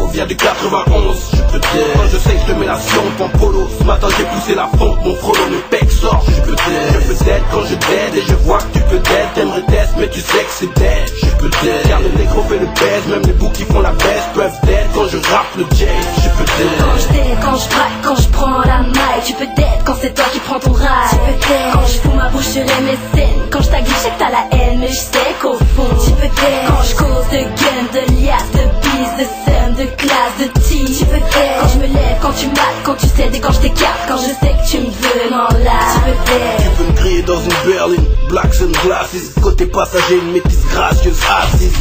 flow vient du 91. Je peux t'aider quand je sais que je te mets la sionte en polo. Ce matin j'ai poussé la fonte, mon frollo, mes pecs sortent. Je peux t'aider quand je t'aide et je vois que tu peux t'aider. T'aimerais test mais tu sais que c'est dead. Je peux t'aider car le négro fait le baise. Même les boucs qui font la baisse peuvent t'aider quand je rappe le jazz. Je peux t'aider quand je t'aide, quand je braque, quand je prends la maille. Tu peux t'aider quand c'est toi qui prends ton ride. Tu peux t'aider quand je fous ma bouche sur MSN. Quand je t'aguille, je sais que t'as la haine, mais je sais qu'au fond tu peux t'aider quand je cause de gun, de liasse, de bise, de somme, de classe, de tea. Tu peux t'aider quand je me lève, quand tu mates, quand tu cèdes et quand je t'écarte. Quand je sais que tu me veux, non là. Tu peux t'aider. Tu peux me griller dans une berline, black sunglasses. Côté passager, une métisse gracieuse assise.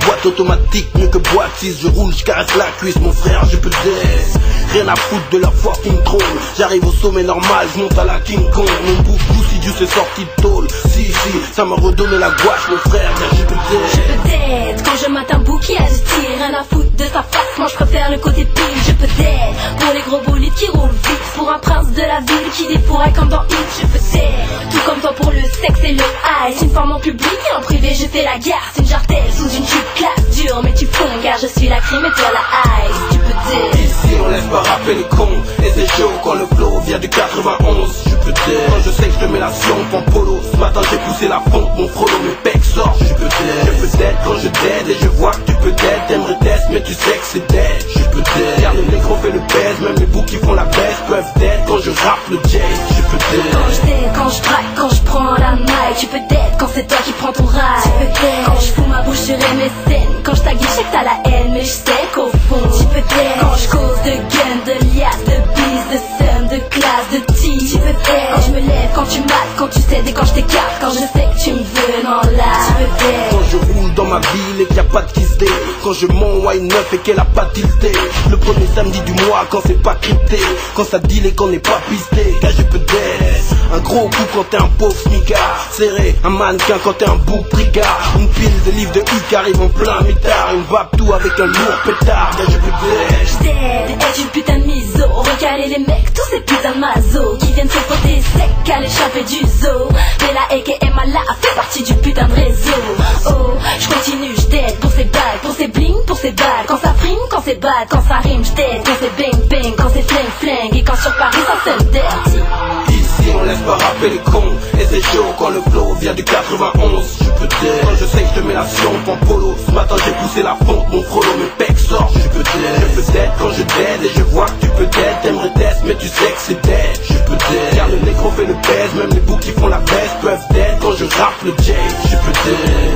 Boîte automatique, mieux que boîte 6. Je roule, je caresse la cuisse, mon frère, je peux t'aider. Rien à foutre de la fucking trône. J'arrive au sommet normal, je monte à la King Kong. Mon bouc Pussy Juice est sorti de tôle. Si, ça m'a redonné la gouache, mon frère, mais je peux t'aider. Je peux t'aider quand je mate un bouquet à du tir. Rien à foutre de sa face, moi je préfère le côté pile. Je peux t'aider pour les gros bolides qui roulent vite. Pour un prince de la ville qui défouraille comme dans Hit. Je peux t'aider, tout comme toi pour le sexe et le ice. Une forme en public et en privé je fais la guerre. C'est une jartelle sous une tube classe dure. Mais tu fonds car je suis la crime et toi la ice. Tu peux t'aider. Ici on laisse pas rapper les cons. Et c'est chaud quand le flow vient du 91. Je peux t'aider quand je sais que je te mets la sionte en polo. Ce matin j'ai poussé la fonte, mon frollo, mes pecs sortent. Je peux t'aider quand je t'aide et je vois que tu peux t'aider. T'aimerais test mais tu sais que c'est dead. Je peux t'aider car le négro fait le baise. Même les boucs qui font la baisse peuvent t'aider quand je rappe le jazz. Je peux t'aider quand je t'aide, quand je braque, quand je prends la maille. Tu peux t'aider quand c'est toi qui prends ton ride. Tu peux t'aider quand je fous ma bouche sur MSN. Quand je t'aguille, je sais que t'as la haine, mais je sais qu'au fond tu peux t'aider quand je cause de gun, de liasse, de bise, de somme, de classe, de tea. Tu peux t'aider quand je me lève, quand tu mates, quand tu cèdes et quand je t'écarte. Quand je sais que tu me veux, non là. Tu peux t'aider quand je roule dans ma ville et qu'il n'y a pas de kiss day. Quand je mens wine 9 et qu'elle a pas tilté. Le premier samedi du mois quand c'est pas crypté. Quand ça deal et qu'on n'est pas pisté. Car je peux t'aider. Un gros coup quand t'es un pauvre smicard. Serré, un mannequin quand t'es un bouc tricard. Une pile de livres de U qui arrive en plein mitard. Une vape tout avec un lourd pétard. Car je peux t'aider. Je t'aide, es-tu une putain de miso? Recaler les mecs, tous ces putains de mazos qui viennent se frotter sec à l'échappée du zoo. Mais la aka Mala fait partie du putain de réseau. Oh, je continue, je t'aide pour ces balles, pour ces bling, pour ces balles. Quand ça frime, quand c'est bad, quand ça rime, je t'aide. Quand c'est bang bang, quand c'est fling fling. Et quand sur Paris ça sonne dirty. Ici on laisse pas rapper les cons. Et c'est chaud quand le flow vient du 91. Je peux t'aider quand je sais que je te mets la sionte en polo. Ce matin j'ai poussé la fonte, mon frollo, mes pecs sortent. Je peux t'aider quand je t'aide et je vois que tu peux t'aider. T'aimerais test mais tu sais que c'est dead. Je peux t'aider car le négro fait le baise. Même les boucs qui font la baisse peuvent t'aider quand je rappe le jazz. Je peux t'aider.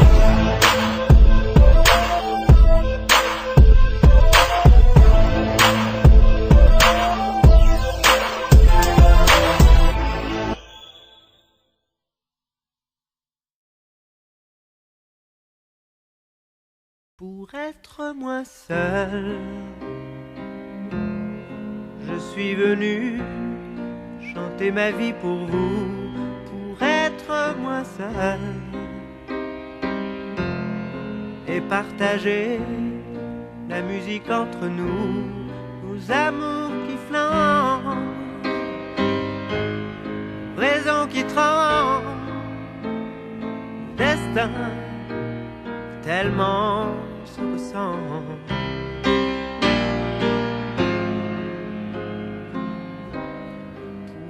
Pour être moins seul, je suis venu chanter ma vie pour vous. Pour être moins seul et partager la musique entre nous, nos amours qui flambent, raisons qui tremblent, destin tellement se ressemble.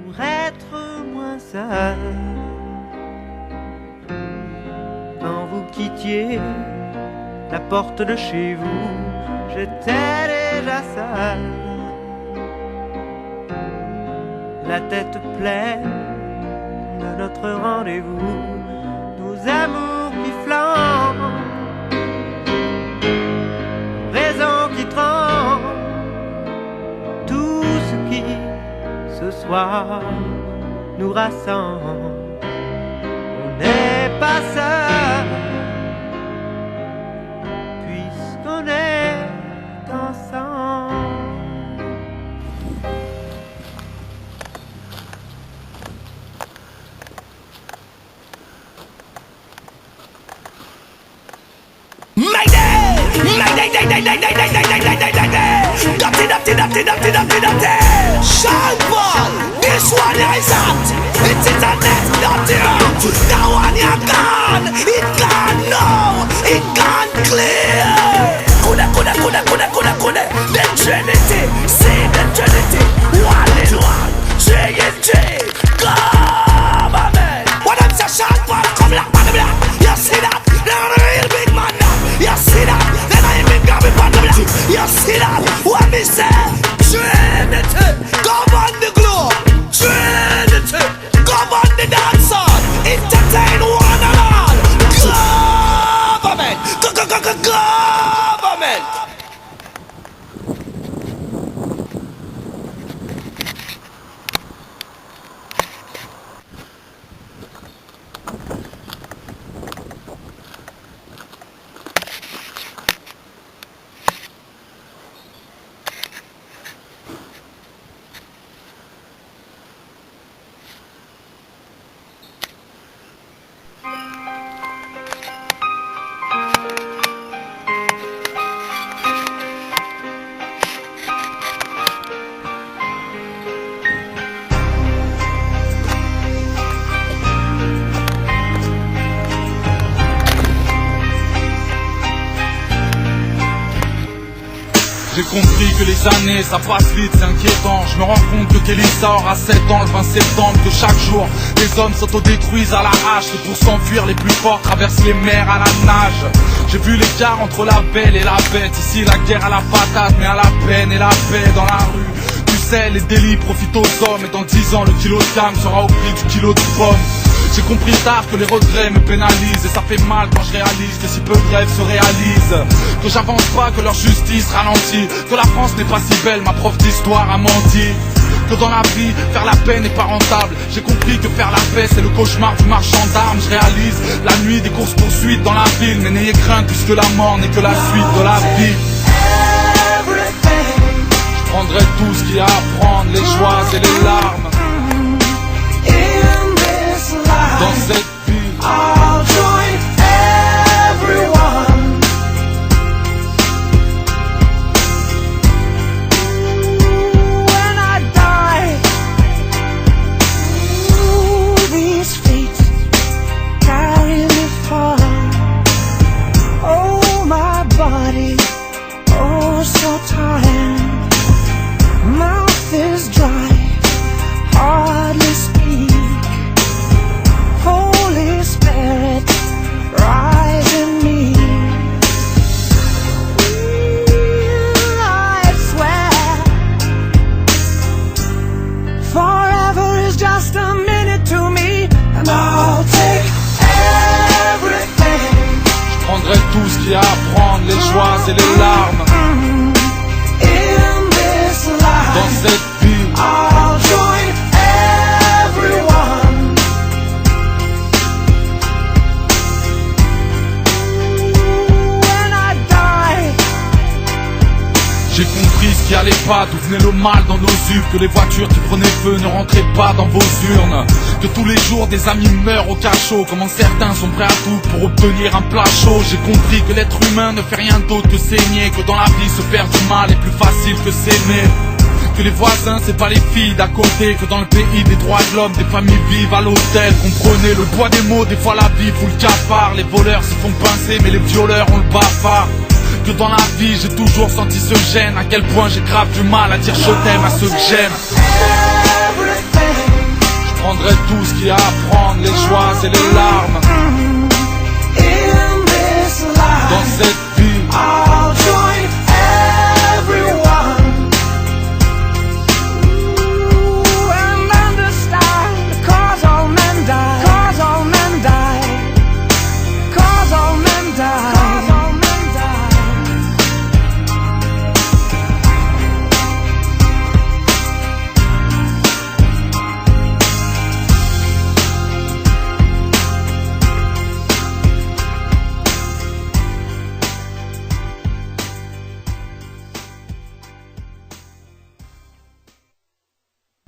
Pour être moins seul, quand vous quittiez la porte de chez vous, j'étais déjà seul, la tête pleine de notre rendez-vous, nos amours qui flambent, raisons qui tremblent, tout ce qui ce soir nous rassemble. On n'est pas seul puisqu'on est ensemble. Sean Paul, this one is hot. It's internet, not here. Now when you're gone, it gone now, it gone clear. Kuda. Trinity, see the Trinity, one in one, G&G, government. What I'm saying, Sean Paul, come like man, black. You see that? They're a real big man now. You see that? Then I ain't been grabbing on the black. You see that? What me say? Trinity, govern the globe. Trinity, govern the dance hall. Entertain one and all. Government, government. J'ai compris que les années ça passe vite, c'est inquiétant. Je me rends compte que Kelly sort à 7 ans le 20 septembre. Que chaque jour les hommes s'autodétruisent à la hache. Et pour s'enfuir les plus forts traversent les mers à la nage. J'ai vu l'écart entre la belle et la bête. Ici la guerre à la patate, mais à la peine et la paix dans la rue. Tu sais, les délits profitent aux hommes. Et dans 10 ans le kilo de gamme sera au prix du kilo de pomme. J'ai compris tard que les regrets me pénalisent. Et ça fait mal quand je réalise que si peu de rêves se réalisent. Que j'avance pas, que leur justice ralentit. Que la France n'est pas si belle, ma prof d'histoire a menti. Que dans la vie, faire la paix n'est pas rentable. J'ai compris que faire la paix c'est le cauchemar du marchand d'armes. Je réalise la nuit des courses poursuites dans la ville. Mais n'ayez crainte puisque la mort n'est que la suite de la vie. Je prendrai tout ce qu'il y a à prendre, les joies et les larmes. Dans cette vie, I'll join everyone. When I die, ooh, these feet carry me far. Oh, my body, oh, so tired. Mouth is dry, hardly speak. Holy Spirit, rise in me. I swear, forever is just a minute to me, and I'll take everything. je prendrai tout ce qu'il y a à prendre, les joies et les larmes. In this life, Dans cette vie, I'll join everyone. When I die, j'ai compris ce qui allait pas, d'où venait le mal dans nos yeux. Que les voitures qui prenaient feu ne rentraient pas dans vos urnes. Que tous les jours des amis meurent au cachot. Comment certains sont prêts à tout pour obtenir un plat chaud. J'ai compris que l'être humain ne fait rien d'autre que saigner. Que dans la vie se faire du mal est plus facile que s'aimer. Que les voisins c'est pas les filles d'à côté. Que dans le pays des droits de l'homme des familles vivent à l'hôtel. Comprenez le poids des mots, des fois la vie fout le cafard. Les voleurs se font pincer mais les violeurs ont le bafard. Que dans la vie j'ai toujours senti ce gêne. À quel point j'ai grave du mal à dire je t'aime à ceux que j'aime. Je prendrai tout ce qu'il y a à prendre, les joies et les larmes. in this life, Dans cette